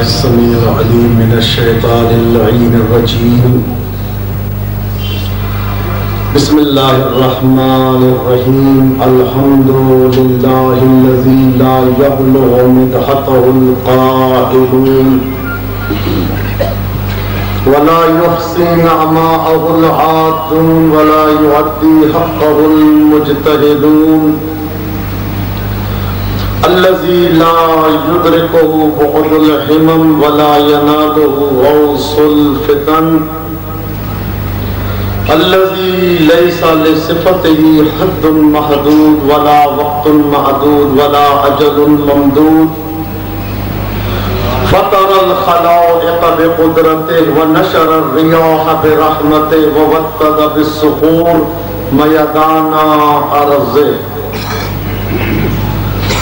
السميع العليم من الشيطان اللعين الرجيم. بسم الله الرحمن الرحيم. الحمد لله الذي لا يبلغ مدحته القائلون ولا يحصي نعماءه العادون ولا يؤدي حقه المجتهدون. الذي لا يدركه بعد الهمم ولا يناله غوص الفتن. الذي ليس لصفته حد محدود ولا وقت معدود ولا أجل ممدود. فطر الخلائق بقدرته ونشر الرياح برحمته ووطد بالصخور ميدان أرضه.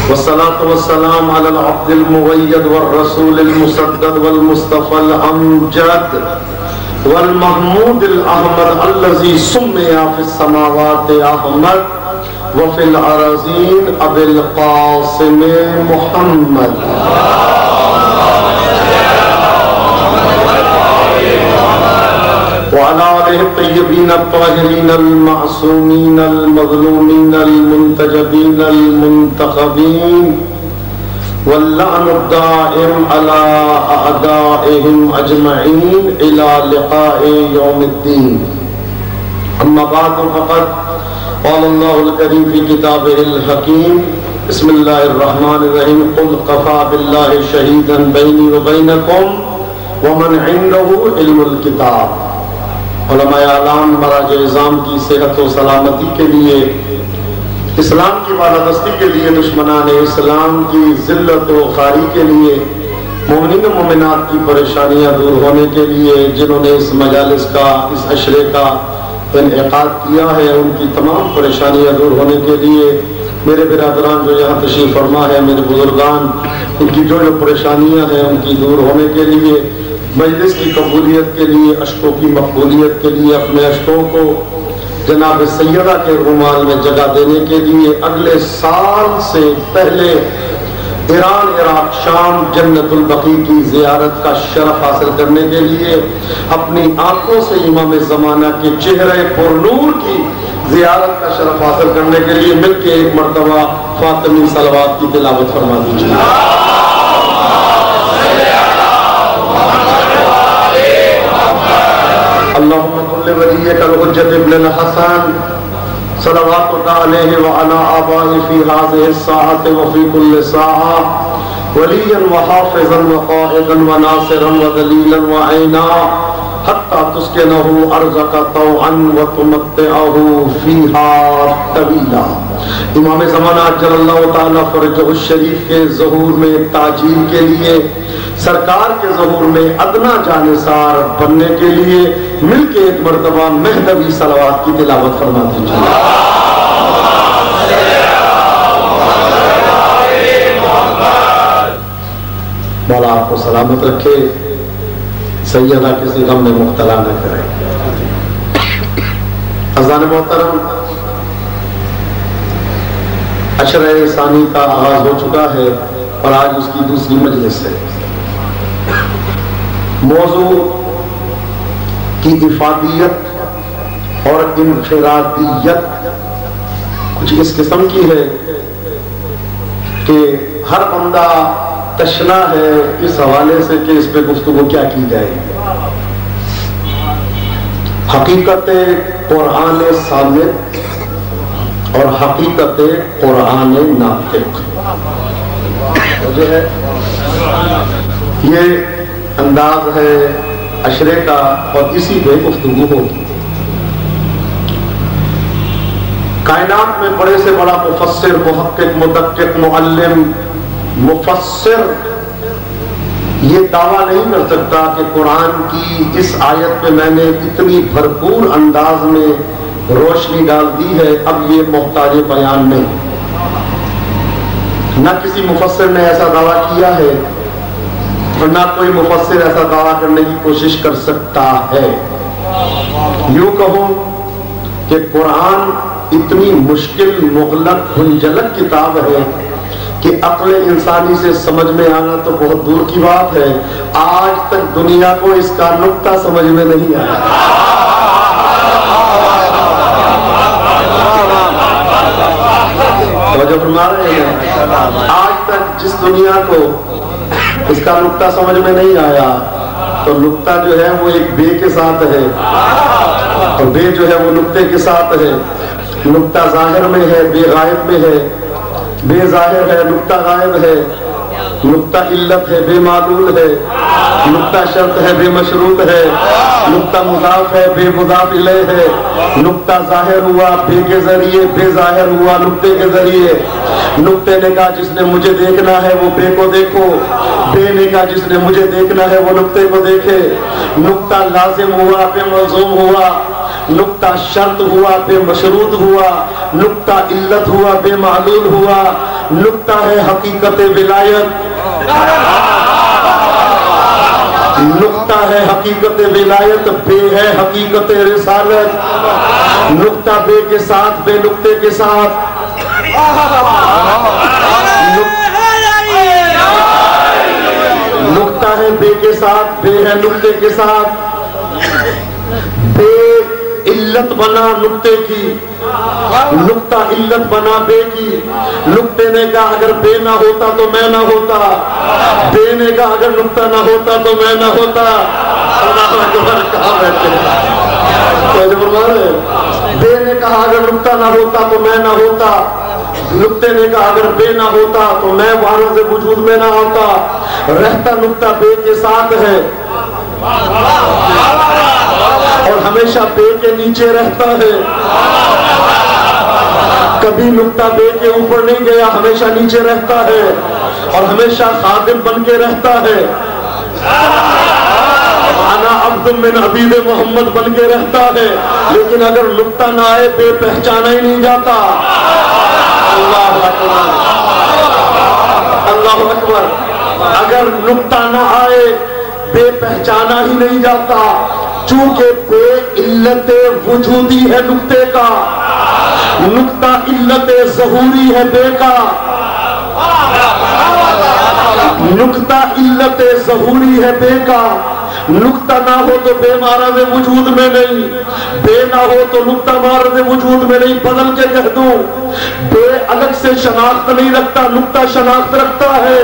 والصلاة والسلام على العبد المؤيد والرسول المسدد والمصطفى الأمجد والمحمود الأحمد الذي سمي في السماوات أحمد وفي الأراضين أبي القاسم محمد. وعلى آله الطيبين الطاهرين المعصومين المظلومين المنتجبين المنتخبين واللعن الدائم على أعدائهم أجمعين إلى لقاء يوم الدين. أما بعد فقد قال الله الكريم في كتابه الحكيم. بسم الله الرحمن الرحيم. قل كفى بالله شهيدا بيني وبينكم ومن عنده علم الكتاب. علماء اعلام مراج اعظام کی صحت و سلامتی کے لیے، اسلام کی بالادستی کے لیے، دشمنان اسلام کی ذلت و خواری کے لیے، مومنین و مومنات کی پریشانیاں دور ہونے کے لیے، جنہوں نے اس مجالس کا، اس عشرے کا انعقاد کیا ہے، ان کی تمام پریشانیاں دور ہونے کے لیے، میرے برادران جو یہاں تشریف فرما ہے، میرے بزرگان، ان کی جو پریشانیاں ہیں ان کی دور ہونے کے لیے، مجلس کی قبولیت کے لیے، اشکوں کی مقبولیت کے لیے، اپنے اشکوں کو جناب سیدہ کے رومال میں جگہ دینے کے لیے، اگلے سال سے پہلے ایران، عراق، شام، جنت البقیع کی زیارت کا شرف حاصل کرنے کے لیے، اپنی آنکھوں سے امام زمانہ کے چہرے پر نور کی زیارت کا شرف حاصل کرنے کے لیے مل کے ایک مرتبہ فاطمی صلوات کی تلاوت فرما دیجیے. اللهم كل وليك الحجة ابن الحسن صلواتك عليه وعلى آبائه في هذه الساعة وفي كل ساعة وليا وحافظا وقائدا وناصرا ودليلا وعينا حتى تسكنه أرضك طوعا وتمتعه فيها طويلا. امام زمانہ عجل اللہ تعالیٰ فرجہ الشریف کے ظہور میں تاجیل کے لیے، سرکار کے ظہور میں ادنا جانثار بننے کے لیے مل کے ایک مرتبہ مہدوی صلوات کی تلاوت فرما دیجیے. مولا آپ کو سلامت رکھے، سیدہ کسی غم میں مبتلا نہ کرے. اذان محترم، عشرہ ثانی کا آغاز ہو چکا ہے اور آج اس کی دوسری مجلس ہے. موضوع کی افادیت اور انفرادیت کچھ اس قسم کی ہے کہ ہر بندہ تشنا ہے اس حوالے سے کہ اس پہ گفتگو کیا کی جائے. حقیقت قرآن ثابت اور حقیقت قرآن ناطق جو ہے، یہ انداز ہے عشرے کا اور اسی پہ گفتگو ہوگی. کائنات میں بڑے سے بڑا مفسر، محقق، مدقق، معلم، مفسر یہ دعویٰ نہیں کر سکتا کہ قرآن کی اس آیت پہ میں نے اتنی بھرپور انداز میں روشنی ڈال دی ہے، اب یہ محتاج بیان نہیں. نہ کسی مفسر نے ایسا دعویٰ کیا ہے اور نہ کوئی مفسر ایسا دعویٰ کرنے کی کوشش کر سکتا ہے. یوں کہوں کہ قرآن اتنی مشکل، مغلق، منجلک کتاب ہے کہ عقل انسانی سے سمجھ میں آنا تو بہت دور کی بات ہے، آج تک دنیا کو اس کا نقطہ سمجھ میں نہیں آیا۔ توجہ فرما رہے ہیں؟ آج تک جس دنیا کو اس کا نقطہ سمجھ میں نہیں آیا، تو نقطہ جو ہے وہ ایک بے کے ساتھ ہے، اور بے جو ہے وہ نقطے کے ساتھ ہے۔ نقطہ ظاہر میں ہے، بے غائب میں ہے، بے ظاہر ہے، نقطہ غائب ہے، نقطہ علت ہے، بے معلول ہے، نقطہ شرط ہے، بے مشروط ہے، نقطہ مضاف ہے، بے مضاف الیہ ہے، نقطہ ظاہر ہوا بے کے ذریعے، بے ظاہر ہوا نقطے کے ذریعے۔ نقطے نے کہا جس نے مجھے دیکھنا ہے وہ بے کو دیکھو، بے نے کہا جس نے مجھے دیکھنا ہے وہ نقطے کو دیکھے۔ نقطہ لازم ہوا بے ملزوم ہوا، نقطہ شرط ہوا بے مشروط ہوا، نقطہ علت ہوا بے معلول ہوا، نقطہ ہے حقیقت ولایت، نقطہ ہے حقیقت ولایت، بے ہے حقیقت رسالت۔ نقطہ بے کے ساتھ، بے نقطے کے ساتھ، نقطہ ہے بے کے ساتھ، بے ہے نقطے کے ساتھ، بے علت بنا نقطے کی، نقطہ علت بنا بے کی۔ نقطے نے کہا اگر بے نہ ہوتا تو میں نہ ہوتا، بے نے کہا اگر نقطہ نہ ہوتا تو میں نہ ہوتا۔ اللہ اکبر، کہاں بیٹھے بے نے کہا اگر نقطہ نہ ہوتا تو میں نہ ہوتا، نقطے نے کہا اگر بے نہ ہوتا تو میں وہاں سے وجود میں نہ آتا۔ رہتا نقطہ بے کے ساتھ ہے اور ہمیشہ بے کے نیچے رہتا ہے، کبھی نقطہ بے کے اوپر نہیں گیا، ہمیشہ نیچے رہتا ہے اور ہمیشہ خادم بن کے رہتا ہے۔ انا عبد من عبید محمد بن کے رہتا ہے، لیکن اگر نقطہ نہ آئے بے پہچانا ہی نہیں جاتا۔ اللہ اکبر، اللہ اکبر، اگر نقطہ نہ آئے بے پہچانا ہی نہیں جاتا، چونکہ بے علت وجودی ہے نقطے کا، نقطہ علت ظہوری ہے بے کا، نقطہ علت ظہوری ہے بے کا۔ نقطہ نہ ہو تو بے مارد وجود میں نہیں، بے نہ ہو تو نقطہ مارد وجود میں نہیں۔ بدل کے کہہ دوں، بے الگ سے شناخت نہیں رکھتا، نقطہ شناخت رکھتا ہے۔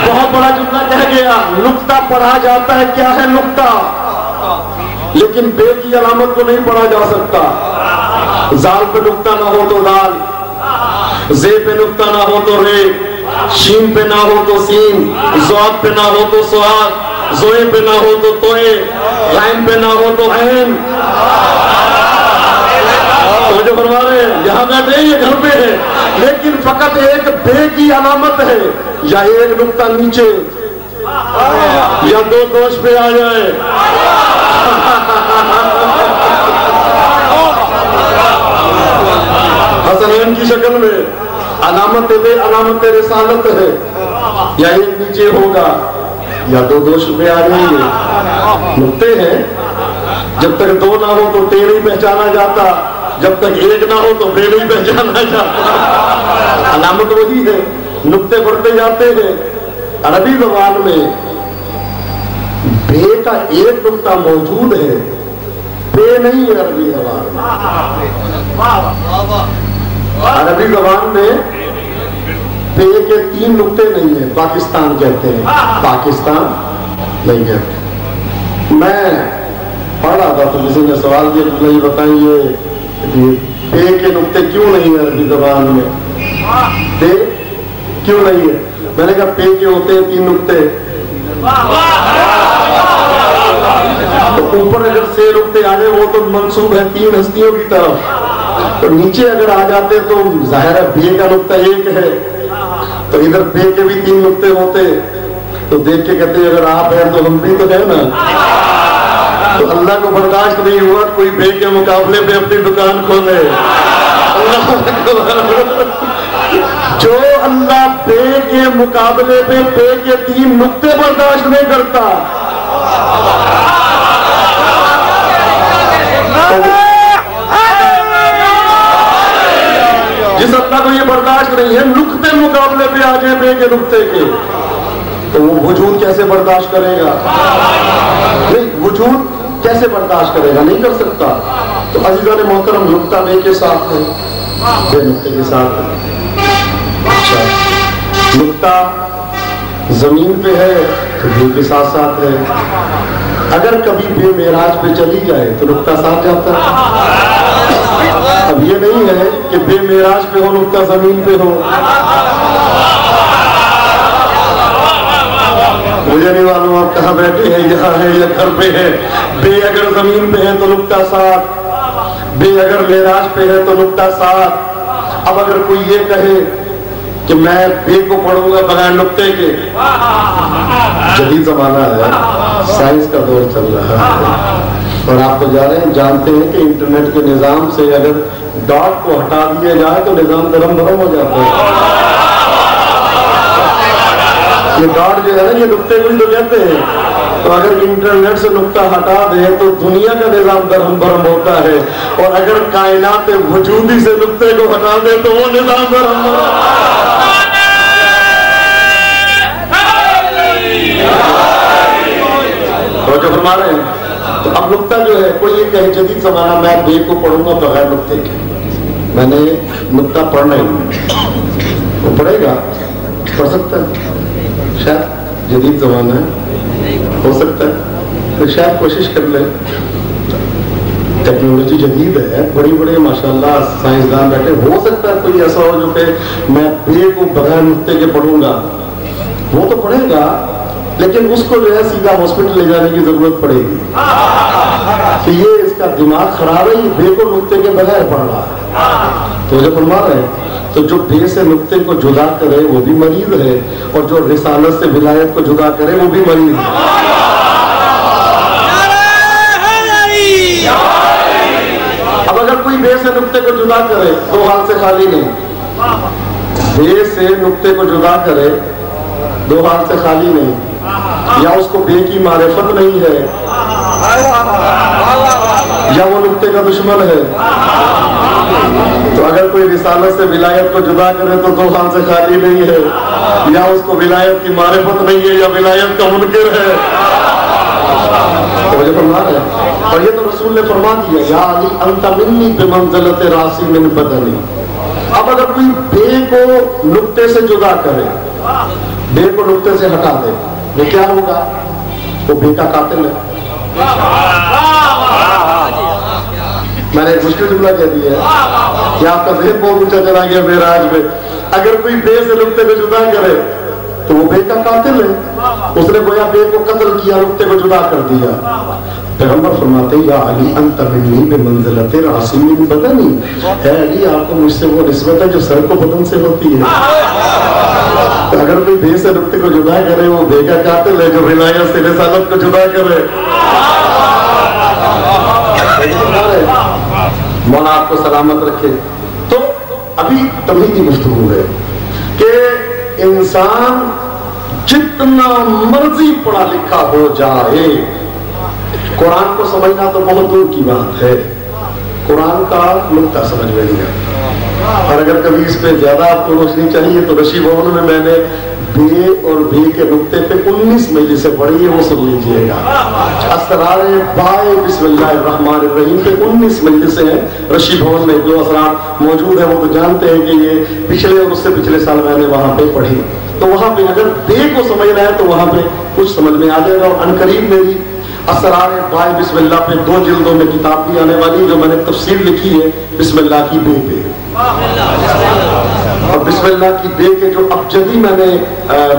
بہت بڑا جملہ کہہ گیا، نقطہ پڑھا جاتا ہے، کیا ہے نقطہ، لیکن بے کی علامت کو نہیں پڑھا جا سکتا۔ زال پہ نقطہ نہ ہو تو دال، زے پہ نقطہ نہ ہو تو رے، شین پہ نہ ہو تو سین، زواد پہ نہ ہو تو سواد، زوئے پہ نہ ہو تو توئے، لائن پہ نہ ہو تو عین۔ جو فرما رہے ہیں یہاں بیٹھے یہ گھر پہ ہے، لیکن فقط ایک بے کی علامت ہے، یا ایک نقطہ نیچے یا دو دوش پہ آ جائے۔ حسنین کی شکل میں علامت بے علامت رسالت ہے، یا ایک نیچے ہوگا یا دو دوش پہ آ جائیں گے۔ نقطے ہیں، جب تک دو نہ ہو تو ٹے نہیں پہچانا جاتا، جب تک ایک نہ ہو تو بے نہیں پہچانا جاتا۔ علامت وہی ہے، نقطے بڑھتے جاتے ہیں۔ عربی زبان میں بے کا ایک نقطہ موجود ہے، بے نہیں ہے عربی زبان میں۔ عربی زبان میں بے کے 3 نقطے نہیں ہیں، پاکستان کہتے ہیں، پاکستان نہیں کہتے۔ میں پڑھ رہا تھا تو کسی نے سوال کیا کہ نہیں بتائیے بے کے نقطے کیوں نہیں ہے عربی زبان میں، بے کیوں نہیں ہے؟ میں نے کہا بے کے ہوتے ہیں 3 نقطے، تو اوپر اگر 6 نقطے آ جائے وہ تو منسوب ہے 3 ہستیوں کی طرف، تو نیچے اگر آ جاتے تو ظاہر ہے بے کا نقطہ ایک ہے، تو ادھر بے کے بھی 3 نقطے ہوتے، تو دیکھ کے کہتے ہیں اگر آپ ہیں تو ہم بھی تو ہے نا۔ تو اللہ کو برداشت نہیں ہوا کوئی بے کے مقابلے پہ اپنی دکان کھولے۔ جو اللہ بے کے مقابلے پہ بے کے 3 نقطے برداشت نہیں کرتا، بندہ کو یہ برداشت نہیں ہے نقطے مقابلے پہ آ جائیں بے کے نقطے کے، تو وہ وجود کیسے برداشت کرے گا؟ نہیں، وجود کیسے برداشت کرے گا؟ نہیں کر سکتا۔ تو عزیزان محترم، نقطہ بے کے ساتھ ہے، بے نقطے کے ساتھ ہے۔ اچھا، نقطہ زمین پہ ہے تو بے کے ساتھ ساتھ ہے۔ اگر کبھی بے معراج پہ چلی جائے تو نقطہ ساتھ جاتا ہے۔ اب یہ نہیں ہے کہ بے معراج پہ ہو نقطہ زمین پہ ہو، مجھے نہیں معلوم آپ کہاں بیٹھے ہیں، یہاں ہے یا گھر پہ ہے۔ بے اگر زمین پہ ہے تو نقطہ ساتھ، بے اگر معراج پہ ہے تو نقطہ ساتھ۔ اب اگر کوئی یہ کہے کہ میں بے کو پڑھوں گا بغیر نقطے کے، جدید زمانہ ہے، سائنس کا دور چل رہا ہے، اور آپ تو جانتے ہیں کہ انٹرنیٹ کے نظام سے اگر ڈاٹ کو ہٹا دیا جائے تو نظام درم برم ہو جاتا ہے۔ یہ ڈاٹ جو ہے نا، یہ نقطے کو ہی تو کہتے ہیں، تو اگر انٹرنیٹ سے نقطہ ہٹا دے تو دنیا کا نظام درم برم ہوتا ہے، اور اگر کائنات وجودی سے نقطے کو ہٹا دے تو وہ نظام درم برم۔ جو فرما رہے ہیں، تو اب نقطہ جو ہے، کوئی یہ کہے جدید زمانہ میں بے کو پڑھوں گا بغیر نقطے کے، میں نے نقطہ پڑھنا ہی، وہ پڑھے گا، پڑھ سکتا ہے، شاید جدید زمانہ ہے، ہو سکتا ہے، تو شاید کوشش کر لے، ٹیکنالوجی جدید ہے، بڑی بڑے ماشاءاللہ سائنسدان بیٹھے، ہو سکتا ہے کوئی ایسا ہو جو کہ میں بے کو بغیر نقطے کے پڑھوں گا، وہ تو پڑھے گا، لیکن اس کو جو ہے سیدھا ہاسپٹل لے جانے کی ضرورت پڑے گی کہ یہ اس کا دماغ خراب ہے، یہ بے کو نقطے کے بغیر پڑھ رہا ہے۔ تو جو فرما رہے ہیں، تو جو بے سے نقطے کو جدا کرے وہ بھی مریض ہے، اور جو رسالت سے ولایت کو جدا کرے وہ بھی مریض ہے۔ اب اگر کوئی بے سے نقطے کو جدا کرے، دو ہاتھ سے خالی نہیں، بے سے نقطے کو جدا کرے، دو ہاتھ سے خالی نہیں، یا اس کو بے کی معرفت نہیں ہے، یا وہ نقطے کا دشمن ہے، تو اگر کوئی رسالت سے ولایت کو جدا کرے تو دو ہاتھ سے خالی نہیں ہے، یا اس کو ولایت کی معرفت نہیں ہے، یا ولایت کا منکر ہے۔ تو مجھے فرما رہے ہیں، اور یہ تو رسول نے فرما دیا، یا علی انت منی بمنزلت راسی من بدنی۔ اب اگر کوئی بے کو نقطے سے جدا کرے، بے کو نقطے سے ہٹا دے، وہ کیا ہوگا؟ وہ بے کا قاتل ہے۔ میں نے ایک مشکل جملہ کہہ دیا ہے کہ آپ کا ذہن بہت اونچا چلا گیا معراج میں۔ اگر کوئی بے سے نقطے کو جدا کرے تو وہ بے کا قاتل ہے، اس نے گویا بے کو قتل کیا، نقطے کو جدا کر دیا۔ پیغمبر فرماتے ہیں، یا علی انت منی بمنزلت راسی من بدنی، اے علی آپ کو مجھ سے وہ نسبت ہے جو سر کو بدن سے ہوتی ہے۔ اگر کوئی بے سے نقطے کو جدا کرے وہ بے کا قاتل ہے، جو ولایت سے رسالت کو جدا کرے۔ مولا آپ کو سلامت رکھے۔ تو ابھی تمہیدی گفتگو ہے کہ انسان جتنا مرضی پڑھا لکھا ہو جائے، قرآن کو سمجھنا تو بہت دور کی بات ہے، قرآن کا نقطہ سمجھ میں نہیں آتا۔ اور اگر کبھی اس پہ زیادہ آپ کو روشنی چاہیے تو رشی بھون میں نے بے اور بے کے نقطے پہ 19 مجلسیں پڑھی ہے، وہ سن لیجئے گا۔ اسرار بائے بسم اللہ الرحمن الرحیم پہ 19 مجلسیں ہیں رشی بھون میں، جو اسرار موجود ہیں وہ تو جانتے ہیں کہ یہ پچھلے اور اس سے پچھلے سال میں نے وہاں پہ پڑھی۔ تو وہاں پہ اگر بے کو سمجھنا ہے تو وہاں پہ کچھ سمجھ میں آ جائے گا۔ اور عنقریب میری اسرار بائے بسم اللہ پہ 2 جلدوں میں کتاب بھی آنے والی، جو میں نے تفسیر لکھی ہے بسم اللہ کی بے پہ، اور بسم اللہ کی بے کے جو ابجدی میں نے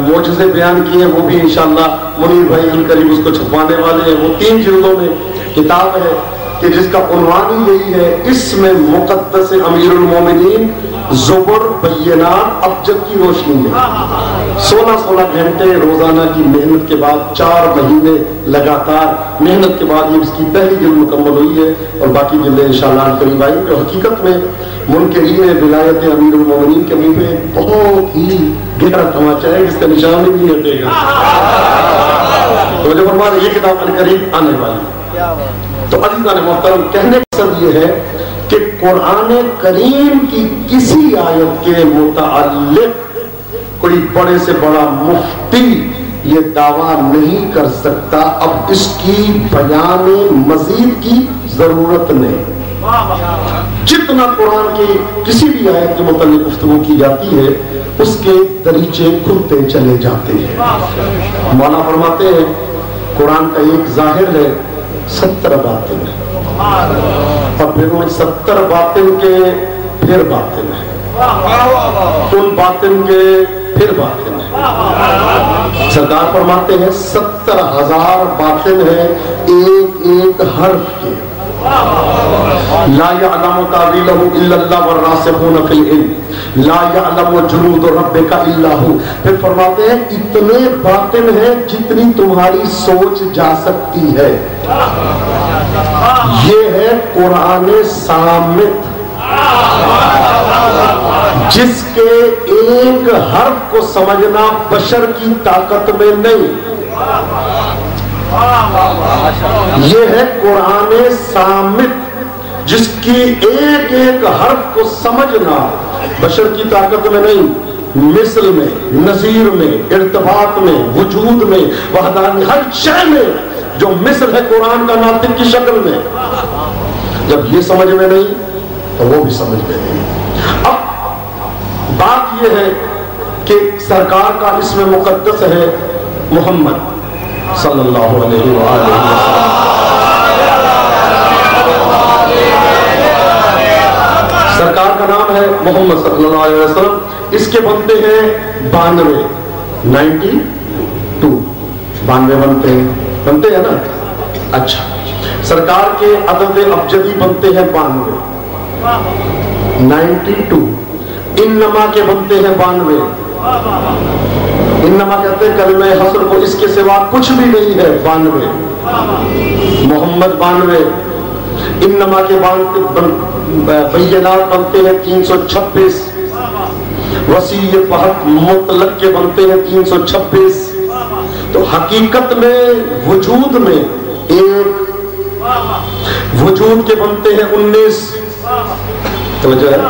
معجزے بیان کیے ہیں وہ بھی انشاءاللہ منیر بھائی عنقریب اس کو چھپوانے والے ہیں۔ وہ 3 جلدوں میں کتاب ہے کہ جس کا عنوان ہی یہی ہے، اس میں مقدس امیر المومنین زبر بینات ابجد کی روشنی میں 16 گھنٹے روزانہ کی محنت کے بعد 4 مہینے لگاتار محنت کے بعد یہ اس کی پہلی جلد مکمل ہوئی ہے، اور باقی جلدیں انشاءاللہ قریب آئی۔ جو حقیقت میں منکرین ولایت امیر المومنین کے منہ پہ بہت ہی گہرا تماچا ہے، جس کا نشان بھی نہیں ہٹے گا۔ تو جو فرما رہے یہ کتاب عنقریب آنے والی۔ تو عزیزان محترم، کہنے کا مقصد یہ ہے کہ قرآن کریم کی کسی آیت کے متعلق کوئی بڑے سے بڑا مفتی یہ دعویٰ نہیں کر سکتا اب اس کی بیان مزید کی ضرورت نہیں. جتنا قرآن کی کسی بھی آیت کے متعلق گفتگو کی جاتی ہے اس کے دریچے کھلتے چلے جاتے ہیں. مولانا فرماتے ہیں قرآن کا ایک ظاہر ہے 70 باطن ہے اور پھر ان 70 باطن کے پھر باطن ہے ان باطن کے پھر باطن ہے. سرکار فرماتے ہیں 70,000 باطن ہیں ایک ایک حرف کے. لا يعلم تاویلہ الا اللہ والراسخون فی العلم لا يعلم جنود ربک الا ہو. پھر فرماتے ہیں اتنے باطن ہیں جتنی تمہاری سوچ جا سکتی ہے. یہ ہے قرآن صامت جس کے ایک حرف کو سمجھنا بشر کی طاقت میں نہیں. یہ ہے قرآن صامت جس کی ایک ایک حرف کو سمجھنا بشر کی طاقت میں نہیں. مثل میں، نظیر میں، ارتباط میں، وجود میں، وحدانی، ہر شے میں جو مثل ہے قرآن کا ناطق کی شکل میں. جب یہ سمجھ میں نہیں تو وہ بھی سمجھ میں نہیں. اب بات یہ ہے کہ سرکار کا اسم مقدس ہے محمد صلی اللہ علیہ وآلہ وسلم. سرکار کا نام ہے محمد صلی اللہ علیہ وسلم. اس کے بنتے ہیں 92 بنتے ہیں نا. اچھا سرکار کے عدد ابجدی بنتے ہیں 92. انما کے بنتے ہیں 92. انما کہتے ہیں کلمہ حصر کو اس کے سوا کچھ بھی نہیں ہے 92. محمد 92. انما کے بینات بنتے ہیں 326. وسیع بحق مطلق کے بنتے ہیں 326. تو حقیقت میں وجود میں ایک وجود کے بنتے ہیں 19. توجہ ہے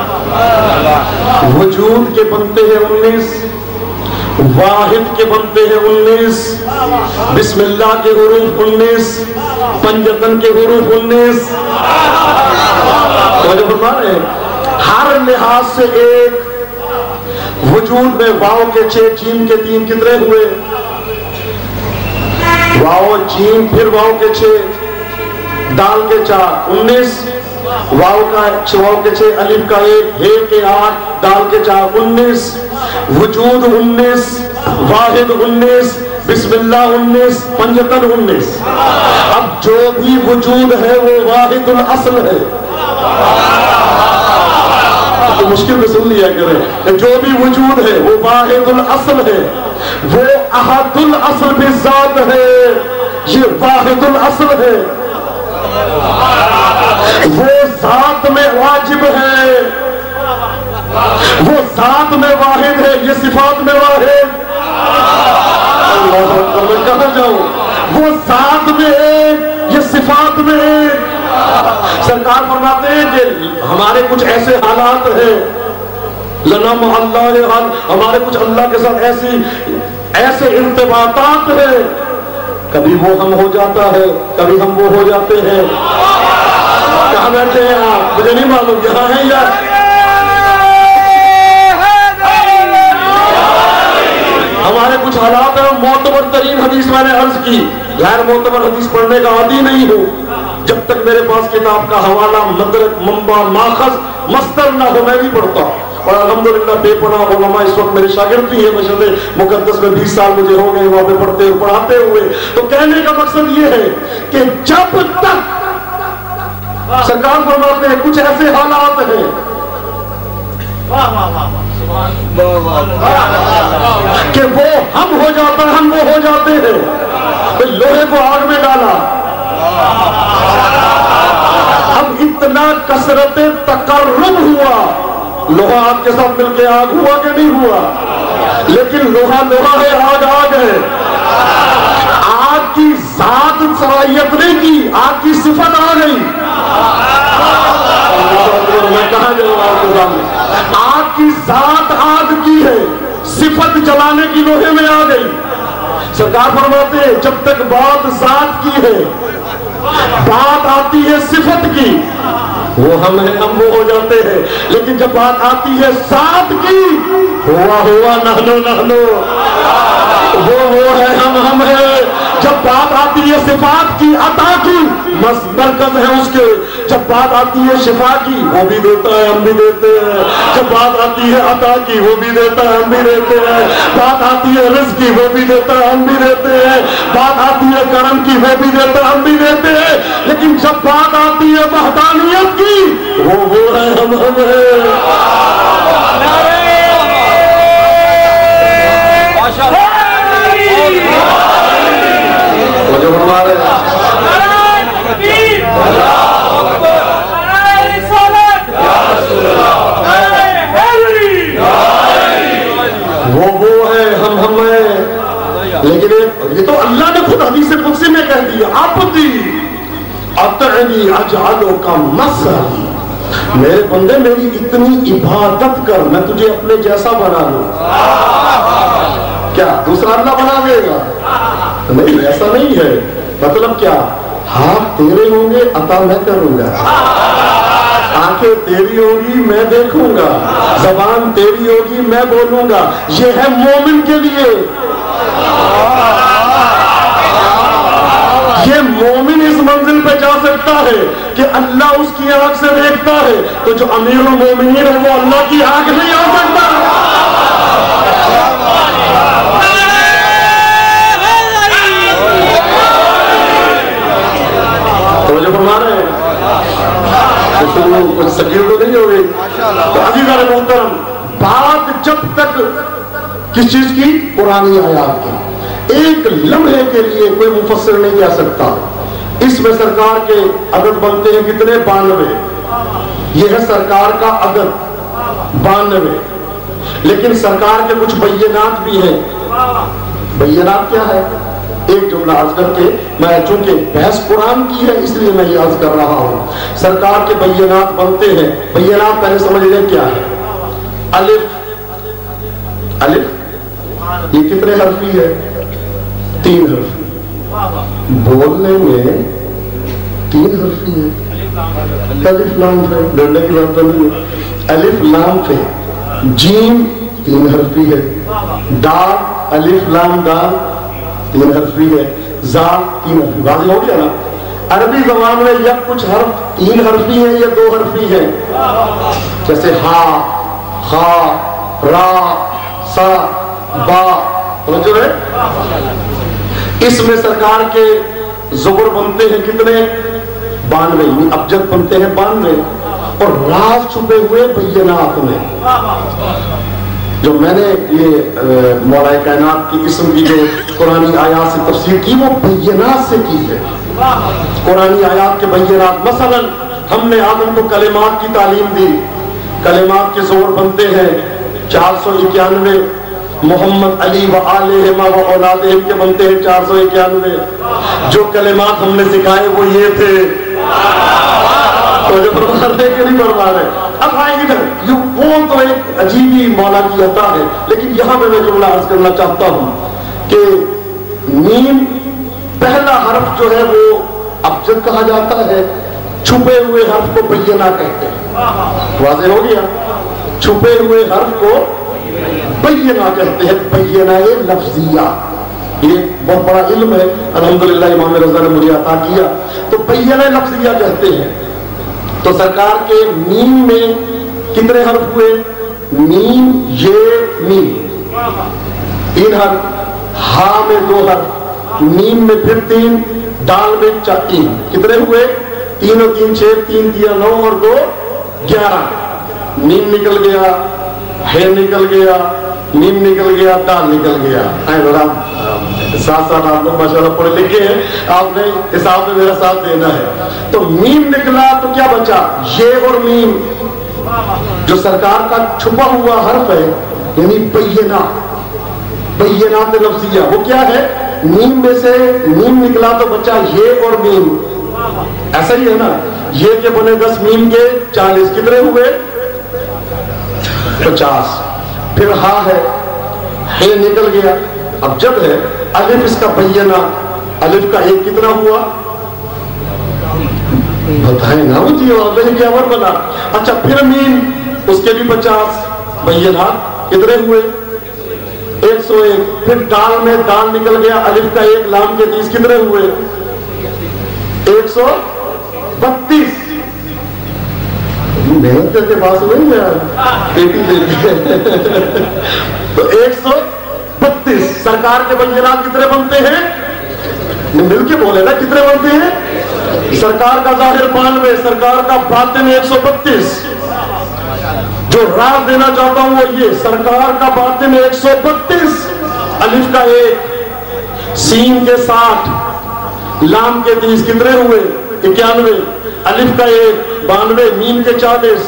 وجود کے بنتے ہیں 19. واحد کے بنتے ہیں 19. بسم اللہ کے حروف 19. پنجتن کے حروف 19. توجہ فرما رہے ہیں ہر لحاظ سے ایک. وجود میں واو کے 6 جیم کے 3 کتنے ہوئے؟ واو جیم پھر واو کے 6 دال کے 4 19. واو کے 6 الف کا 1 ہے کے 8 دال کے 4 19. وجود 19 واحد 19 بسم اللہ 19 پنجتن 19. اب جو بھی وجود ہے وہ واحد الاصل ہے. تو مشکل میں سن لیا کریں جو بھی وجود ہے وہ واحد الاصل ہے. وہ احد الاصل بھی ذات ہے. یہ واحد الاصل ہے. وہ ذات میں واجب ہے. وہ ذات میں واحد ہے. یہ صفات میں واحد. اللہ اکبر میں کہاں جاؤں. وہ ذات میں ایک یہ صفات میں ایک. سرکار فرماتے ہیں کہ ہمارے کچھ ایسے حالات ہیں لنا مع اللہ حال. ہمارے کچھ اللہ کے ساتھ ایسے ارتباطات ہیں. کبھی وہ ہم ہو جاتا ہے کبھی ہم وہ ہو جاتے ہیں. کہاں بیٹھے ہیں آپ مجھے نہیں معلوم یہاں ہیں یا ہمارے کچھ حالات ہیں. معتبر ترین حدیث میں نے عرض کی غیر معتبر حدیث پڑھنے کا عادی نہیں ہوں جب تک میرے پاس کتاب کا حوالہ مدرک منبع ماخذ مصدر نہ ہو. میں بھی پڑھتا ہوں اور الحمدللہ بے پناہ علماء اس وقت میرے شاگرد بھی ہیں. مشہد مقدس میں 20 سال مجھے ہو گئے وہاں پہ پڑھتے ہوئے پڑھاتے ہوئے. تو کہنے کا مقصد یہ ہے کہ جب تک سرکار فرماتے ہیں کچھ ایسے حالات ہیں کہ وہ ہم ہو جاتا ہے ہم وہ ہو جاتے ہیں. لوہے کو آگ میں ڈالا. اب اتنا کثرت تقرب ہوا. لوہا آگ کے ساتھ مل کے آگ ہوا کہ نہیں ہوا؟ لیکن لوہا لوہا ہے آگ آگ ہے. آگ کی ذات صلاحیت نہیں کی آگ کی صفت آ گئی. میں کہاں جاؤں آپ کے سامنے؟ آگ کی ذات آگ کی ہے، صفت جلانے کی لوہے میں آ گئی۔ سرکار فرماتے ہیں جب تک بات ذات کی ہے، بات آتی ہے صفت کی، وہ ہم ہیں ہم وہ ہو جاتے ہیں، لیکن جب بات آتی ہے ذات کی، ہوا نحنو نحنو، وہ ہے ہم ہیں۔ جب بات آتی ہے صفات کی، عطا کی، مرکز ہے اس کے، جب بات آتی ہے شفا کی، وہ بھی دیتا ہے ہم بھی دیتے ہیں، جب بات آتی ہے عطا کی، وہ بھی دیتا ہے ہم بھی دیتے ہیں، بات آتی ہے رزق کی، وہ بھی دیتا ہے ہم بھی دیتے ہیں، بات آتی ہے کرم کی، وہ بھی دیتا ہے ہم بھی دیتے ہیں، لیکن جب بات آتی ہے وحدانیت کی، وہ ہے ہم ہیں۔ جو ہمارے وہ ہے ہم ہیں، لیکن یہ تو اللہ نے خود حدیث قدسی میں کہہ دیا، عبدی اطعنی اجعلک مثلی، میرے بندے میری اتنی عبادت کر میں تجھے اپنے جیسا بنا لوں۔ کیا دوسرا اللہ بنا دے گا؟ نہیں، ایسا نہیں ہے۔ مطلب کیا؟ ہاتھ تیرے ہوں گے عطا میں کروں گا، آنکھیں تیری ہوگی میں دیکھوں گا، زبان تیری ہوگی میں بولوں گا۔ یہ ہے مومن کے لیے، یہ مومن اس منزل پہ جا سکتا ہے کہ اللہ اس کی آنکھ سے دیکھتا ہے، تو جو امیر المومنین ہے وہ اللہ کی آنکھ نہیں آ سکتا۔ تو جو ہمارے کچھ سکیر تو نہیں ہو گئی۔ تو عزیزان محترم، بات جب تک کس چیز کی؟ قرآن آیات کی، ایک لمحے کے لیے کوئی مفسر نہیں کہہ سکتا۔ اس میں سرکار کے عدد بنتے ہیں کتنے؟ 92۔ یہ ہے سرکار کا عدد 92، لیکن سرکار کے کچھ بینات بھی ہیں۔ بینات کیا ہے؟ ایک جملہ عرض کر کے، میں چونکہ بحث قرآن کی ہے اس لیے میں یہ عرض کر رہا ہوں۔ سرکار کے بینات بنتے ہیں۔ بینات پہلے سمجھ لیں کیا ہے۔ الف یہ کتنے حرفی ہے؟ 3 حرفی۔ بولنے میں 3 حرفی ہے۔ الف لام ہے، ڈرنے کی بات نہیں ہے۔ الف لام ہے، جیم 3 حرفی ہے، دال الف لام دال 3 حرفی ہے، زال 3 حرفی۔ واضح ہو گیا نا؟ عربی زبان میں یا کچھ حرف 3 حرفی ہیں یا 2 حرفی ہیں، جیسے ہا، خا، را، سا، با، سمجھو ہے؟ اس میں سرکار کے زبر بنتے ہیں کتنے؟ 92، ابجد بنتے ہیں 92، اور راز چھپے ہوئے بینات میں۔ جو میں نے یہ مولا کائنات کی قسم کی جو قرآنی آیات سے تفسیر کی، وہ بینات سے کی ہے۔ قرآنی آیات کے بینات، مثلا ہم نے آدم کو کلمات کی تعلیم دی، کلمات کے زور بنتے ہیں 491، محمد علی و آلہما و اولادہم کے بنتے ہیں 491۔ جو کلمات ہم نے سکھائے وہ یہ تھے۔ تو جو پرمار ہے کہ نہیں پرمار ہے؟ اب آئے ادھر، وہ تو ایک عجیبی مولا کی عطا ہے، لیکن یہاں پہ میں جملہ عرض کرنا چاہتا ہوں کہ میم پہلا حرف جو ہے وہ ابجد کہا جاتا ہے، چھپے ہوئے حرف کو بینہ کہتے ہیں۔ واضح ہو گیا؟ چھپے ہوئے حرف کو بینہ کہتے ہیں، بینہ لفظیہ۔ یہ بہت بڑا علم ہے، الحمدللہ امام رضا نے مجھے عطا کیا۔ تو بینہ لفظیہ کہتے ہیں۔ تو سرکار کے میم میں کتنے حرف ہوئے؟ میم، یہ، میم 3 حرف، ہا میں 2 حرف، میم میں پھر 3، دال میں 3۔ کتنے ہوئے؟ 3 اور 3 6، 3 3 9 اور 2 11۔ میم نکل گیا، ہے نکل گیا، میم نکل گیا، دال نکل گیا۔ ساتھ ساتھ آپ لوگ ماشاءاللہ پڑھے لکھے ہیں، آپ نے حساب میں میرا ساتھ دینا ہے۔ تو میم نکلا تو کیا بچا؟ یہ اور میم۔ جو سرکار کا چھپا ہوا حرف ہے یعنی بینہ، بینات لفظیہ، وہ کیا ہے؟ میم میں سے میم نکلا تو بچا یہ اور میم، ایسا ہی ہے نا. یہ کہ بنے 10 میم کے 40 کتنے ہوئے 50. پھر ہا ہے نکل گیا. اب جب ہے الف اس کا بینہ, الف کا ایک کتنا ہوا بتائیں نا مجھے, اور کیا اور بنا. اچھا پھر میم اس کے بھی 50 بینہ کتنے ہوئے 101. پھر دال میں دال نکل گیا, الف کا ایک لام کے 30 کتنے ہوئے 132. محنت کر کے پاس نہیں ہے تو 132. سرکار کے بینات کتنے بنتے ہیں, مل کے بولے نا کتنے بنتے ہیں. سرکار کا ظاہر 92, سرکار کا باطن 132. جو راز دینا چاہتا ہوں وہ یہ, سرکار کا باطن 132, الف کا 1, سین کے 60, لام کے 30 کتنے ہوئے 91, الف کا 1 92, میم کے 40.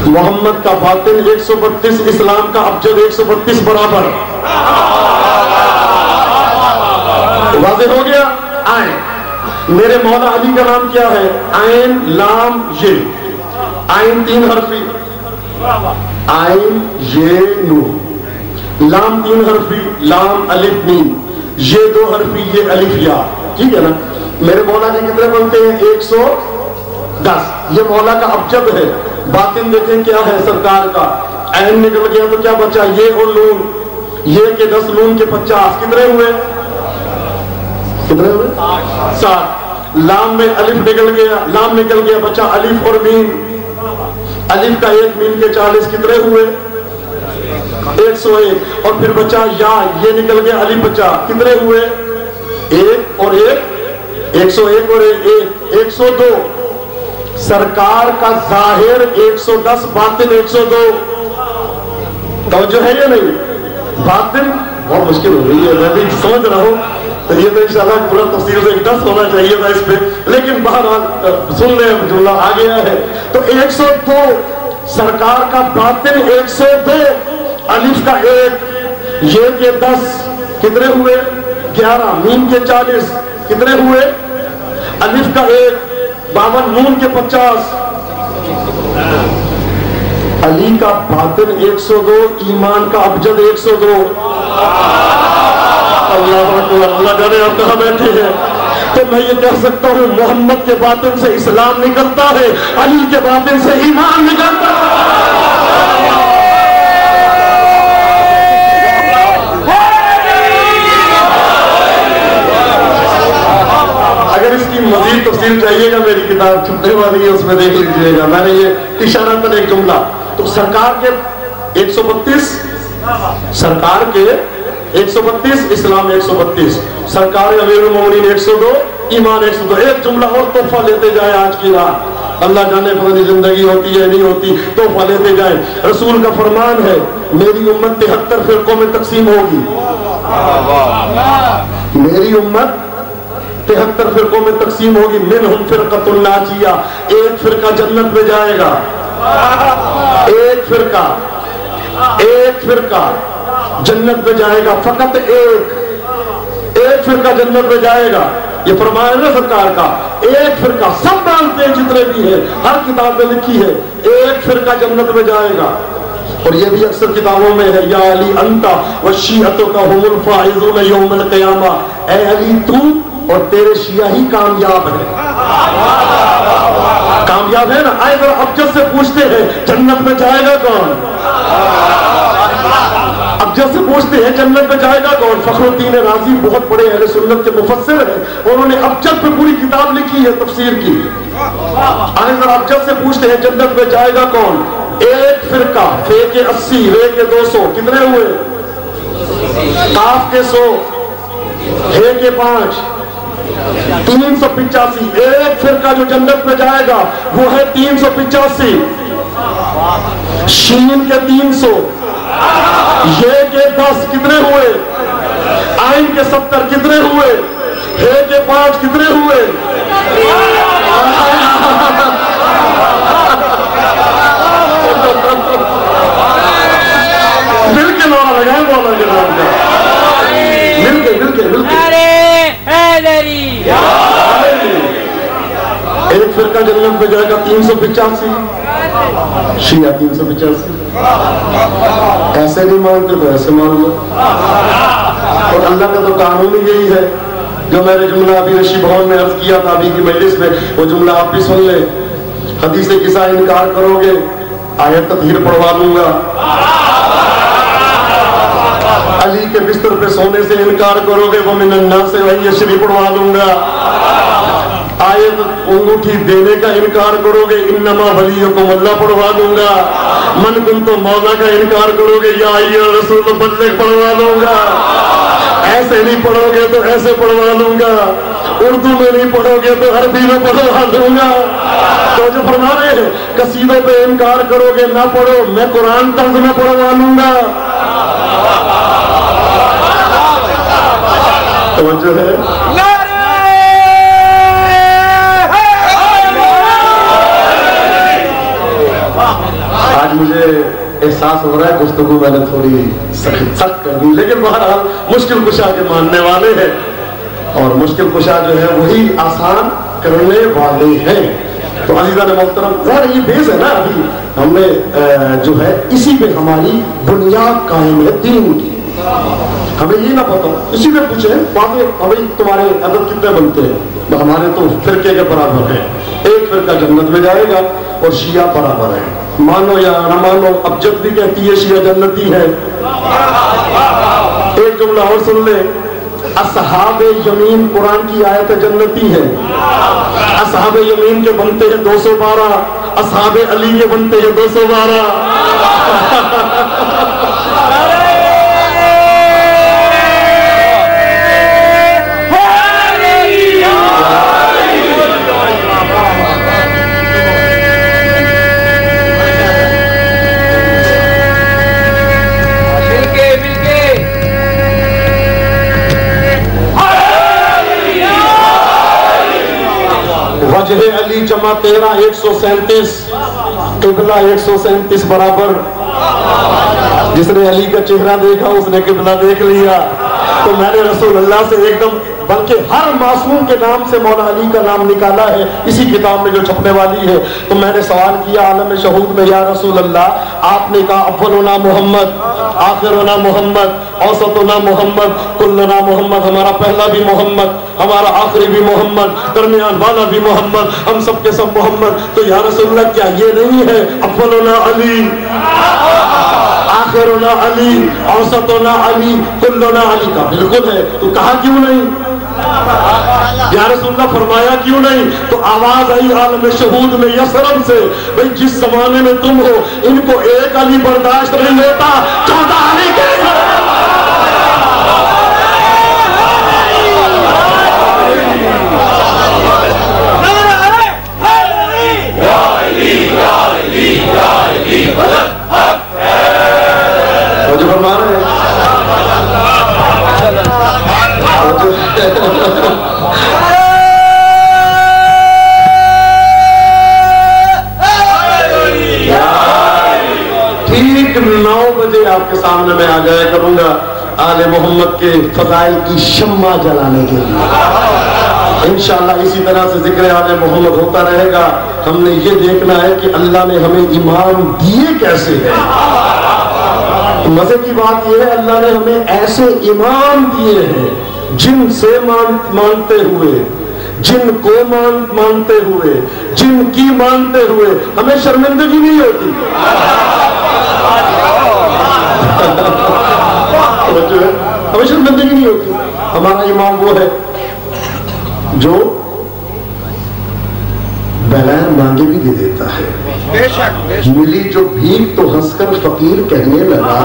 محمد کا باطن 132, اسلام کا ابجد 132 برابر. واضح ہو گیا. آئیں, میرے مولا علی کا نام کیا ہے, عین لام یہ. عین 3 حرفی, عین یہ نون. لام 3 حرفی, لام الف میم. یہ 2 حرفی, یہ الف یا. ٹھیک ہے نا. میرے مولا کے کتنے بنتے ہیں 110. یہ مولا کا ابجد ہے. باطن دیکھیں کیا ہے سرکار کا, عین نکل گیا تو کیا بچا یہ اور نون. یہ کے 10 نون کے 50 کتنے ہوئے 60. لام میں الف نکل گیا, لام نکل گیا بچا الف اور میم. الف کا 1 میم کے 40 کتنے ہوئے 101. اور پھر بچا یا, یہ نکل گیا الف بچا کتنے ہوئے 1 اور 1 101 اور 102. سرکار کا ظاہر 110, باطن 102. توجہ ہے یا نہیں. باطن بہت مشکل ہو رہی ہے, میں بھی سمجھ رہا ہوں. یہ تو انشاءاللہ پورا تفصیل سے ایک دس ہونا چاہیے تھا اس پہ, لیکن بہرحال سن لیں جملہ آ گیا ہے. تو 102 سرکار کا باطن 102, الف کا 1, یہ کے 10 کتنے ہوئے 11, میم کے 40 کتنے ہوئے, الف کا 1 52, نون کے 50. علی کا باطن 102, ایمان کا ابجد 102. اللہ جانے آپ کہاں بیٹھے ہیں. تو میں یہ کہہ سکتا ہوں محمد کے باطن سے اسلام نکلتا ہے, علی کے باطن سے ایمان نکلتا ہے. اگر اس کی مزید تفصیل چاہیے گا میری کتاب چھپنے والی ہے, اس میں دیکھ لیجیے گا. میں نے یہ اشارتاً ایک جملہ. تو سرکار کے 132, سرکار کے 132, اسلام 132, سرکار امیر المومنین 102, ایمان 102. ایک جملہ اور تحفہ لیتے جائیں آج کی رات. اللہ جانے پتہ زندگی ہوتی ہے نہیں ہوتی, تحفہ لیتے جائیں. رسول کا فرمان ہے میری امت 73 فرقوں میں تقسیم ہوگی. میری امت 73 فرقوں میں تقسیم ہوگی. منہم فرقۃ ناجیہ, ایک فرقہ جنت میں جائے گا. ایک فرقہ جنت میں جائے گا, فقط ایک فرقہ جنت میں جائے گا. یہ فرمایا نا سرکار کا, ایک فرقہ. سب مانتے ہیں جتنے بھی ہیں, ہر کتاب میں لکھی ہے ایک فرقہ جنت میں جائے گا. اور یہ بھی اکثر کتابوں میں ہے, یا علی انتا وشیعتک هم الفائزون یوم القیامہ. اے علی تو اور تیرے شیعہ ہی کامیاب ہیں. کامیاب ہے نا. آئے ذرا ابجد سے پوچھتے ہیں جنت میں جائے گا کون. ابجد سے پوچھتے ہیں جنت میں جائے گا کون. فخر الدین رازی بہت بڑے اہل سنت کے مفسر ہیں, انہوں نے ابجد پہ پوری کتاب لکھی ہے تفسیر کی. آئے ذرا ابجد سے پوچھتے ہیں جنت میں جائے گا کون. ایک فرقہ, فے کے 80, رے کے 200 کتنے ہوئے, قاف کے 100, ہے کے 5 385. ایک فرقہ جو جنت میں جائے گا وہ ہے 385. شین کے 300, یہ کے 10 کتنے ہوئے, آئین کے 70 کتنے ہوئے, ہے کے 5 کتنے ہوئے. مل کے نعرہ لگائیں مولا کے نام کا, مل کے. فرقہ جنت میں جائے گا 385، شیعہ 385. ایسے نہیں مانتے تو ایسے مان لو. اور اللہ کا تو قانون ہی یہی ہے. جو میں نے جملہ ابھی رشی بھون میں عرض کیا تھا ابھی کی مجلس میں، وہ جملہ آپ بھی سن لیں. حدیث قصہ انکار کرو گے آیت تطہیر پڑھوا دوں گا. علی کے بستر پہ سونے سے انکار کرو گے وہ من الناس سے وہی یشری پڑھوا دوں گا. آیت انگوٹھی دینے کا انکار کرو گے انما ولیکم اللہ پڑھوا دوں گا. من کنت مولا کا انکار کرو گے یا ایھا رسول بلغ پڑھوا دوں گا. ایسے نہیں پڑھو گے تو ایسے پڑھوا دوں گا. اردو میں نہیں پڑھو گے تو عربی میں پڑھوا دوں گا. تو جو فرما رہے ہیں قصیدوں پہ انکار کرو گے نہ پڑھو، میں قرآن طرز میں پڑھوا لوں گا. توجہ ہے. آج مجھے احساس ہو رہا ہے گفتگو میں نے تھوڑی سخت کر دی، لیکن بہرحال مشکل کشا کے ماننے والے ہیں اور مشکل کشا جو ہے وہی آسان کرنے والے ہیں. تو عزیزان محترم یہ بیس ہے نا، ابھی ہم نے جو ہے اسی پہ ہماری بنیاد قائم ہے دین کی. ہمیں یہ نہ پتا اسی میں پوچھیں باتیں ابھی تمہارے عدد کتنے بنتے ہیں، ہمارے تو فرقے کے برابر ہیں. ایک فرقہ جنت میں جائے گا اور شیعہ برابر ہے. مانو یا نہ مانو ابجد بھی کہتی ہے شیعہ جنتی ہے. ایک جملہ اور سن لے، اصحاب یمین قرآن کی آیت جنتی ہے. اصحاب یمین کے بنتے ہیں 212، اصحاب علی کے بنتے ہیں 212. وجہ علی جمع 13 137، قبلہ 137 برابر. جس نے علی کا چہرہ دیکھا اس نے قبلہ دیکھ لیا. تو میں نے رسول اللہ سے ایک دم، بلکہ ہر معصوم کے نام سے مولا علی کا نام نکالا ہے اسی کتاب میں جو چھپنے والی ہے. تو میں نے سوال کیا عالم شہود میں، یا رسول اللہ آپ نے کہا اولنا محمد، آخرنا محمد، اوسطنا محمد، کلنا محمد. ہمارا پہلا بھی محمد، ہمارا آخری بھی محمد، درمیان والا بھی محمد، ہم سب کے سب محمد. تو یا رسول اللہ کیا یہ نہیں ہے اولنا علی، آخرنا علی، اوسطنا علی، کلنا علی؟ کا بالکل ہے. تو کہا کیوں نہیں؟ یا رسول اللہ فرمایا کیوں نہیں؟ تو آواز آئی عالم شہود میں یثرب سے، بھئی جس زمانے میں تم ہو ان کو ایک علی برداشت نہیں ہوتا، 14 علی کے جو فرما رہے ہیں ٹھیک 9 بجے آپ کے سامنے میں آ جایا کروں گا آل محمد کے فضائل کی شمع جلانے کے لیے. انشاءاللہ اسی طرح سے ذکر آل محمد ہوتا رہے گا. ہم نے یہ دیکھنا ہے کہ اللہ نے ہمیں ایمان دیے کیسے ہیں. مزے کی بات یہ ہے اللہ نے ہمیں ایسے ایمان دیے ہیں جن سے مانتے ہوئے، جن کو مانتے ہوئے، جن کی مانتے ہوئے ہمیں شرمندگی نہیں ہوتی. ہمیں شرمندگی نہیں ہوتی. ہمارا ایمان وہ ہے جو بغیر مانگے بھی دے دیتا ہے. ملی جو بھیک تو ہنس کر فقیر کہنے لگا،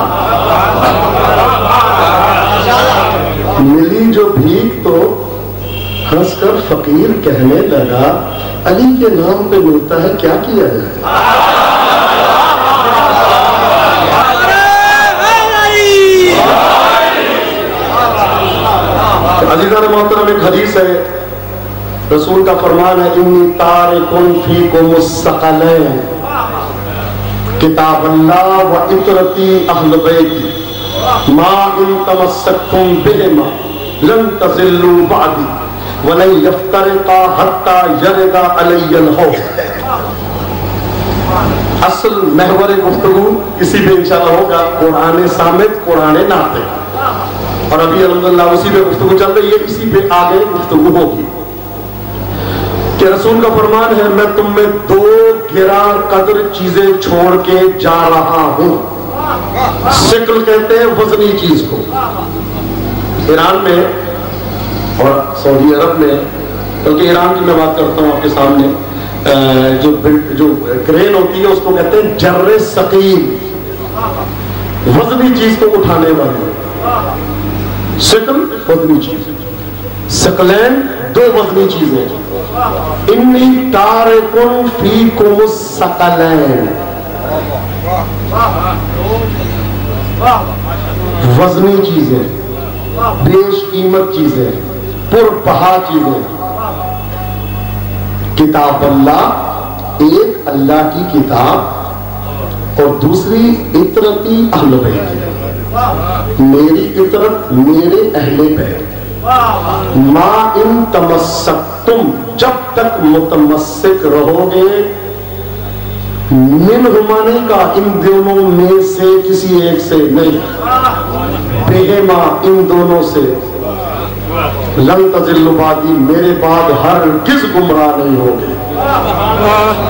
ملی جو بھیک تو ہنس کر فقیر کہنے لگا، علی کے نام پہ ملتا ہے کیا کیا جائے. عزیزان محترم ایک حدیث ہے، رسول کا فرمان ہے انی تارکن فیکم الثقلین، کتاب اللہ و اطرتی اہل بیتی، ما ان تمسکتم بہما لن تضلوا بعدی. وَلَن يَفْتَرِقَا حَتَّى يَرِدَ عَلَيَّ الْحَوْض. اصل محور گفتگو اسی پہ انشاءاللہ ہوگا، قرآن سامت قرآن ناطق، اور ابھی الحمدللہ اسی پہ گفتگو چل رہی ہے، اسی پہ آگے گفتگو ہوگی کہ رسول کا فرمان ہے میں تم میں 2 گراں قدر چیزیں چھوڑ کے جا رہا ہوں. شکل کہتے ہیں وزنی چیز کو. ایران میں اور سعودی عرب میں، بلکہ ایران کی میں بات کرتا ہوں آپ کے سامنے، جو کرین ہوتی ہے اس کو کہتے ہیں جر ثقیل، وزنی چیز کو اٹھانے والی. شکل وزنی چیز، ثقلین 2 وزنی چیزیں. انی تارکن فیکم الثقلین، وزنی چیزیں، بیش قیمت چیزیں، پربہا چیزیں. کتاب اللہ، ایک اللہ کی کتاب، اور دوسری عطرتی اہل بیت، میری عطرت میرے اہل بیت. ما ان تمسکتم، جب تک متمسک رہو گے، منہما نہیں کہا ان دونوں میں سے کسی ایک سے نہیں، بہما ان دونوں سے، لن تضلوا بعدی، میرے بعد ہرگز گمراہ نہیں ہوگے.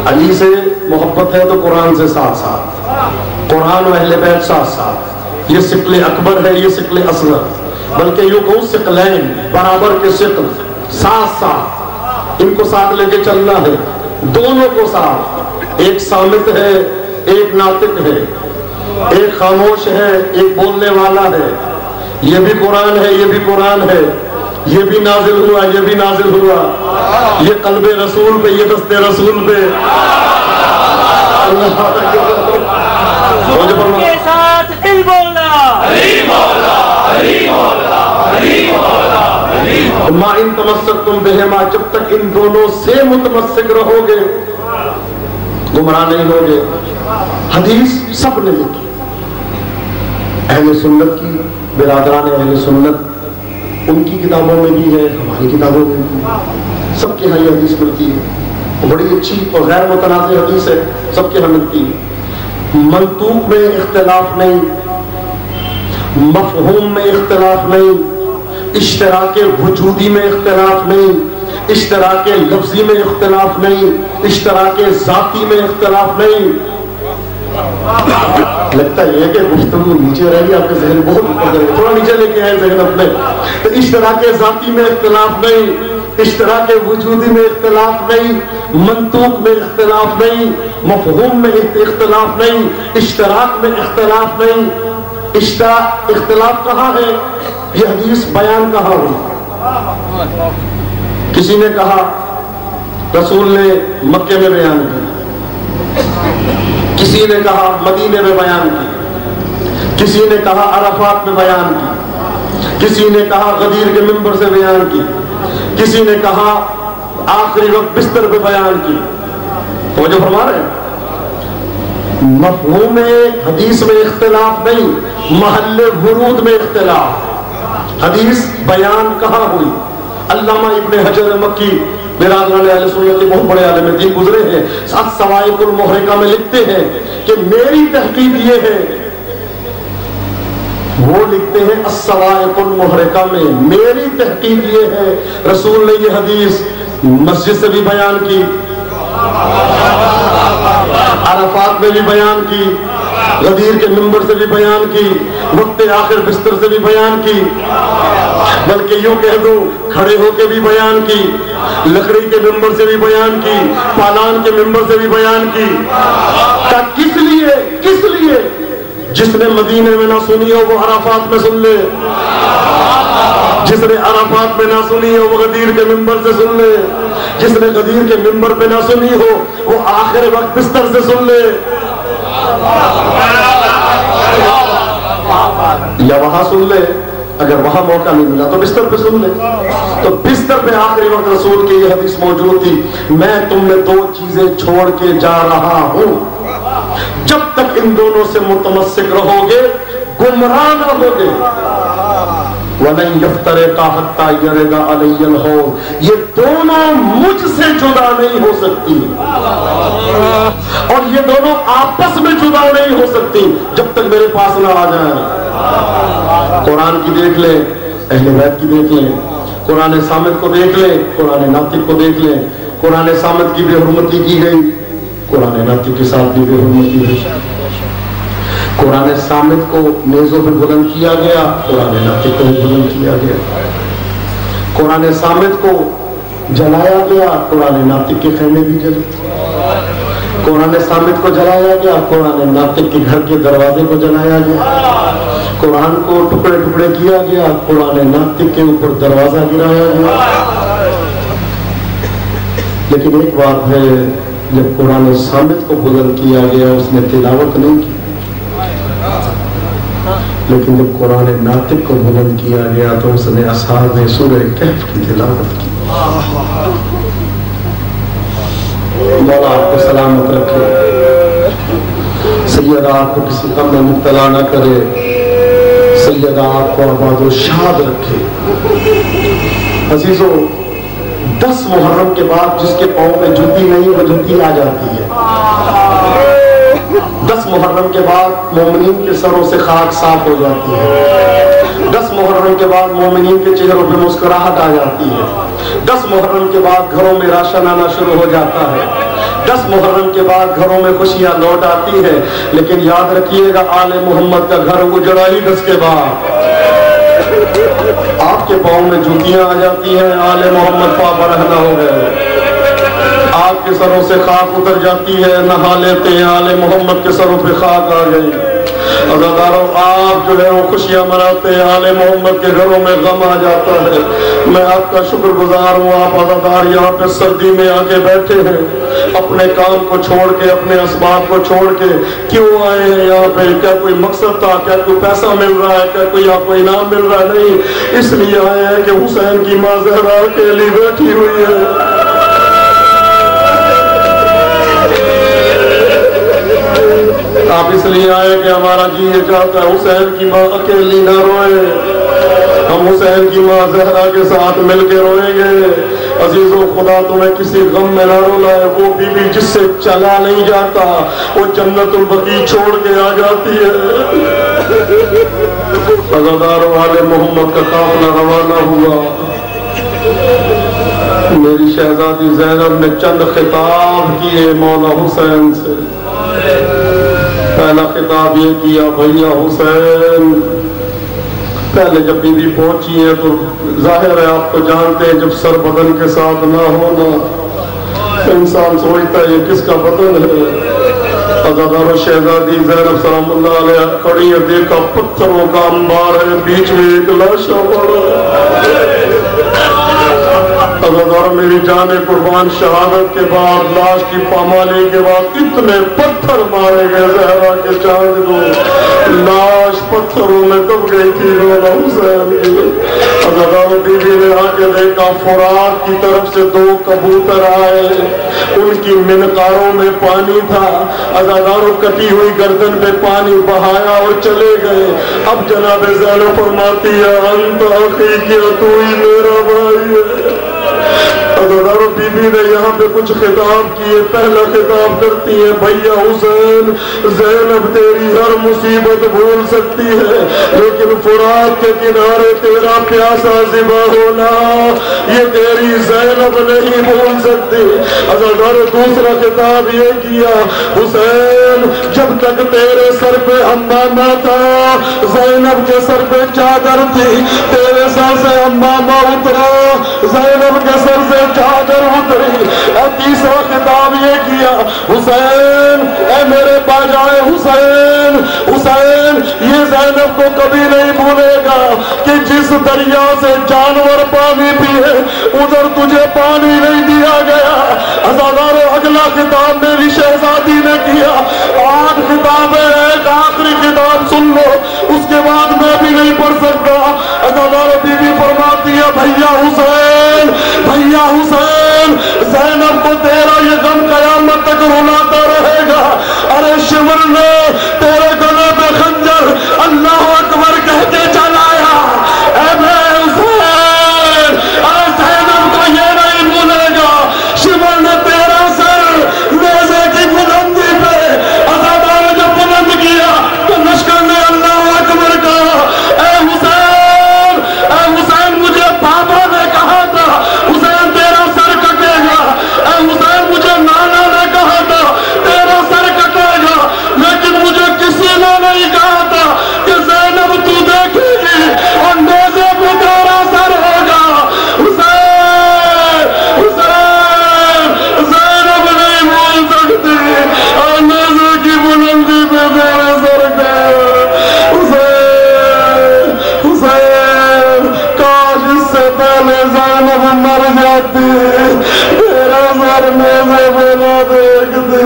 علی سے محبت ہے تو قرآن سے ساتھ ساتھ، قرآن و اہل بیت ساتھ ساتھ. یہ ثقل اکبر ہے، یہ ثقل اصغر، بلکہ یوں کہوں ثقلین، برابر کے ثقل، ساتھ ساتھ ان کو ساتھ لے کے چلنا ہے، دونوں کو ساتھ. ایک صامت ہے، ایک ناطق ہے، ایک خاموش ہے، ایک بولنے والا ہے. یہ بھی قرآن ہے، یہ بھی قرآن ہے، یہ بھی نازل ہوا، یہ بھی نازل ہوا. یہ قلب رسول پہ، یہ دست رسول پہ. کے ساتھ دل بولنا، ما ان تمسکتم بہما، جب تک ان دونوں سے متمسک رہو گے گمراہ نہیں ہوگے. حدیث سب نے لکھی، اہل سنت کی، برادران اہل سنت، ان کی کتابوں میں بھی ہے، ہماری کتابوں میں بھی، سب کے ہاں یہ حدیث ملتی ہے. بڑی اچھی اور غیر متنازع حدیث ہے، سب کے ہاں ملتی ہے. منطوق میں اختلاف نہیں، مفہوم میں اختلاف نہیں، اشتراک وجودی میں اختلاف نہیں، اشتراک لفظی میں اختلاف نہیں، اشتراک ذاتی میں اختلاف نہیں. لگتا ہے کہ گفتگو نیچے رہ گئی، آپ کے ذہن بہت اوپر ہے، تھوڑا نیچے لے کے آئے ذہن اپنے. تو اشتراک ذاتی میں اختلاف نہیں، اشتراک وجودی میں اختلاف نہیں، منطوق میں اختلاف نہیں، مفہوم میں اختلاف نہیں، اشتراک میں اختلاف نہیں. اختلاف کہاں ہے؟ یہ حدیث بیان کہاں ہوئی؟ کسی نے کہا رسول نے مکے میں بیان کی، کسی نے کہا مدینے میں بیان کی، کسی نے کہا عرفات میں بیان کی، کسی نے کہا غدیر کے منبر سے بیان کی، کسی نے کہا آخری وقت بستر پہ بیان کی. توجہ فرما رہے ہیں؟ مفہوم حدیث میں اختلاف نہیں، محل ورود میں اختلاف. حدیث بیان کہاں ہوئی؟ علامہ ابن حجر مکی برادران اہل سنت کے بہت بڑے عالم دین گزرے ہیں، الصواعق المحرقہ میں لکھتے ہیں کہ میری تحقیق یہ ہے، وہ لکھتے ہیں الصواعق المحرقہ میں میری تحقیق یہ ہے رسول نے یہ حدیث مسجد سے بھی بیان کی، عرفات میں بھی بیان کی، غدیر کے منبر سے بھی بیان کی، وقت آخر بستر سے بھی بیان کی، بلکہ یوں کہہ دوں کھڑے ہو کے بھی بیان کی، لکڑی کے منبر سے بھی بیان کی، پالان کے منبر سے بھی بیان کی. کس لیے؟ کس لیے؟ جس نے مدینے میں نہ سنی ہو وہ عرفات میں سن لے، جس نے عرفات میں نہ سنی ہو وہ غدیر کے منبر سے سن لے، جس نے غدیر کے منبر پہ نہ سنی ہو وہ آخر وقت بستر سے سن لے، یا وہاں سن لے، اگر وہاں موقع نہیں ملا تو بستر پہ سن لے. تو بستر پہ آخری وقت رسول کی یہ حدیث موجود تھی، میں تم میں 2 چیزیں چھوڑ کے جا رہا ہوں، جب تک ان دونوں سے متمسک رہو گے گمراہ نہ ہوگے. وَلَن يَفْتَرِقَا حَتَّى يَرِدَ عَلَيَّ الْحَوْض، یہ دونوں مجھ سے جدا نہیں ہو سکتی، اور یہ دونوں آپس میں جدا نہیں ہو سکتی جب تک میرے پاس نہ آ جائیں۔ قرآن کی دیکھ لیں، اہل بیت کی دیکھ لیں، قرآن صامت کو دیکھ لیں، قرآن ناطق کو دیکھ لیں۔ قرآن صامت کی بے حرمتی کی گئی، قرآن ناطق کے ساتھ بھی بے حرمتی ہوئی۔ قرآن صامت کو نیزوں پہ بلند کیا گیا، قرآن ناطق کو بھی بلند کیا گیا۔ قرآن صامت کو جلایا گیا، قرآن ناطق کے خیمے بھی جلے۔ قرآن صامت کو جلایا گیا، قرآن ناطق کے گھر کے دروازے کو جلایا گیا۔ قرآن کو ٹکڑے ٹکڑے کیا گیا، قرآن ناطق کے اوپر دروازہ گرایا گیا۔ لیکن ایک بات ہے، جب قرآن صامت کو بلند کیا گیا اس نے تلاوت نہیں کی، لیکن جب قرآن ناطق کو بلند کیا گیا تو اس نے اصحاب سورہ کہف کی تلاوت کی۔ مولا آپ کو سلامت رکھے، سیدہ آپ کو کسی غم میں مبتلا نہ کرے، سیدہ آپ کو آباد و شاد رکھے۔ عزیزو، 10 محرم کے بعد جس کے پاؤں میں جوتی نہیں وہ جوتی آ جاتی ہے۔ 10 محرم کے بعد مومنین کے سروں سے خاک صاف ہو جاتی ہے۔ 10 محرم کے بعد مومنین کے چہروں پہ مسکراہٹ آ جاتی ہے۔ 10 محرم کے بعد گھروں میں راشن آنا شروع ہو جاتا ہے۔ 10 محرم کے بعد گھروں میں خوشیاں لوٹ آتی ہے۔ لیکن یاد رکھیے گا، آل محمد کا گھر اجڑا ہی 10 کے بعد۔ آپ کے پاؤں میں جوتیاں آ جاتی ہیں، آل محمد پاک برہنہ ہو گئے۔ آپ کے سروں سے خاک اتر جاتی ہے، نہا لیتے ہیں، آل محمد کے سروں پہ خاک آ گئی۔ عزاداروں، آپ جو ہے وہ خوشیاں مناتے ہیں، آل محمد کے گھروں میں غم آ جاتا ہے۔ میں آپ کا شکر گزار ہوں، آپ عزادار یہاں پہ سردی میں آ کے بیٹھے ہیں، اپنے کام کو چھوڑ کے، اپنے اسباب کو چھوڑ کے کیوں آئے ہیں یہاں پہ؟ کیا کوئی مقصد تھا؟ کیا کوئی پیسہ مل رہا ہے؟ کیا کوئی آپ کو انعام مل رہا ہے؟ نہیں، اس لیے آئے ہیں کہ حسین کی ماں زہرا اکیلی بیٹھی ہوئی ہے۔ آپ اس لیے آئے کہ ہمارا جی یہ چاہتا ہے حسین کی ماں اکیلی نہ روئے، ہم حسین کی ماں زہرا کے ساتھ مل کے روئیں گے۔ عزیزو، خدا تمہیں کسی غم میں نہ رولائے۔ وہ بی بی جس سے چلا نہیں جاتا وہ جنت البقیع چھوڑ کے آ جاتی ہے۔ عزاداروں، آل محمد کا قافلہ روانہ ہوا۔ میری شہزادی زینب نے چند خطاب کیے مولا حسین سے۔ پہلا خطاب یہ کیا، بھیا حسین، پہلے جب بی بی پہنچی ہے تو ظاہر ہے آپ کو جانتے ہیں، جب سر بدن کے ساتھ نہ ہونا انسان سوچتا ہے یہ کس کا بدن ہے۔ عزادار و شہزادی زینب سلام اللہ علیہ کھڑی ہے، دیکھا پتھروں کا انبار ہے، بیچ میں ایک لاشا پڑا ہے۔ عزادار میری جان قربان، شہادت کے بعد، لاش کی پامالی کے بعد اتنے پتھر مارے گئے زہرا کے چاند کو، لاش پتھروں میں دب گئی تھی مولا حسین کی۔ عزادار بی بی نے آ کے دیکھا، فرات کی طرف سے 2 کبوتر آئے، ان کی منقاروں میں پانی تھا۔ عزاداروں کٹی ہوئی گردن پہ پانی بہایا اور چلے گئے۔ اب جناب زینب فرماتی ہے، انت اخی، کیا تو ہی میرا بھائی ہے۔ عزاداروں، بی بی نے یہاں پہ کچھ خطاب کیے۔ پہلا خطاب کرتی ہے، بھیا حسین، زینب تیری ہر مصیبت بھول سکتی ہے، لیکن فرات کے کنارے تیرا پیاسا ذبح ہونا یہ تیری زینب نہیں بھول سکتی۔ عزاداروں، دوسرا خطاب یہ کیا، حسین، جب تک تیرے سر پہ ہمامہ تھا، زینب کے سر پہ چادر تھی، تیرے سر سے ہمامہ اترا، زینب کے سر سے چادر اتری۔ تیسرا خطاب یہ کیا، حسین، اے میرے باجائے حسین، حسین، یہ زینب کو کبھی نہیں بھولے گا کہ جس دریا سے جانور پانی پیے ادھر تجھے پانی نہیں دیا گیا۔ عزاداروں، اگلا خطاب میری شہزادی نے کیا۔ 8 خطابیں، ایک آخری خطاب سن لو، اس کے بعد میں بھی نہیں پڑھ سکتا۔ عزاداروں، بی بی فرماتی ہے، بھیا حسین، بھیا حسین، زینب کو تیرا یہ غم قیامت تک رلاتا رہے گا۔ ارے شمر نے تیرے گلے پہ خنجر اللہ اکبر کہہ کے چلایا، اے جاتی تیرا سر میں سے بنا دیکھ دی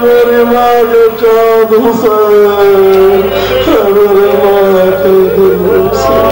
میری ماں کے چاند حسین میرے ماں کے دل حسین